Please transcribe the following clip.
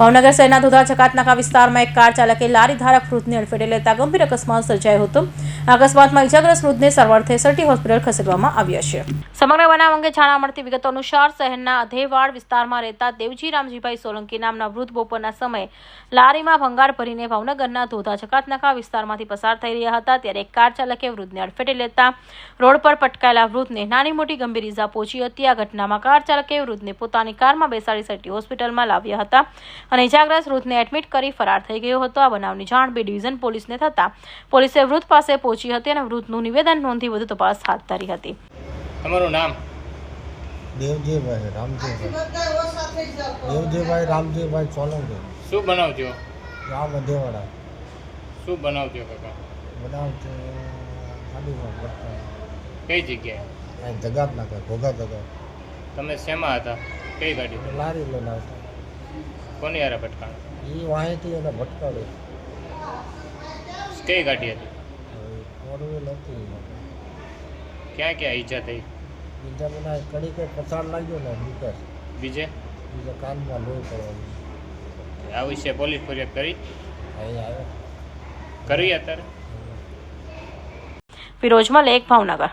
ભાવનગર શહેરના ધોધા ચકાતનાકા વિસ્તારમાં એક કાર ચાલકે લારી ધારક વૃદ્ધને અડફેટે લેતા ગંભીર અકસ્માત સર્જાયો હતો. આ અકસ્માતમાં ઇજાગ્રસ્ત વૃદ્ધને સારવારથી એસટી હોસ્પિટલ ખસેડવામાં આવ્યા છે. સમગ્ર બનાવ અંગે જાણવા મળતી વિગતો અનુસાર શહેરના અધેવાડ વિસ્તારમાં રહેતા દેવજી રામજીભાઈ સોલંકી નામના વૃદ્ધ બપોરના સમયે લારીમાં ભંગાર ભરીને ભાવનગરના ધોધા ચકાતનાકા વિસ્તારમાંથી પસાર થઈ રહ્યા હતા. ત્યારે એક કાર ચાલકે વૃદ્ધને અડફેટે લેતા રોડ પર પટકાયેલા વૃદ્ધને નાની મોટી ગંભીર ઇજા પહોંચી હતી. આ ઘટનામાં કાર ચાલકે વૃદ્ધને પોતાની કારમાં બેસાડી એસટી હોસ્પિટલમાં લાવ્યા હતા અને ઇજાગ્રસ્ત વૃદ્ધને એડમિટ કરી ફરાર થઈ ગયો હતો. આ બનાવની જાણ બી ડિવિઝન પોલીસને થતાં પોલીસે વૃદ્ધ પાસે પહોંચી હતી અને વૃદ્ધનું નિવેદન નોંધી વધુ તપાસ હાથ ધરી હતી. તમારું નામ? દેવજીભાઈ રામજીભાઈ સોલંકી. શું બનાવજો? ગામ અધેવાડા. શું બનાવજો કાકા? બનાવજો ગાડીમાં ભટકા. કઈ જગ્યાએ? અહીં જગાત નાખે ઘોઘા જગાત. તમે શેમાં હતા? કઈ ગાડી? લારી લઈને આવતા. કોની હારે ભટકાણ? એ વાંહેથી એને ભટકાડે. કઈ ગાડી હતી? ફોર વ્હીલ હતી. ક્યાં ક્યાં ઈજા થઈ? બીજા બધા કડી કંઈ પસાર લાગ્યો ને વિકાસ. બીજે કાનમાં લોહી પડવાનું. આ વિશે પોલીસ ફરિયાદ કરી? અહીં આવ્યો કરી અત્યારે? ફિરોજ મલેક, ભાવનગર.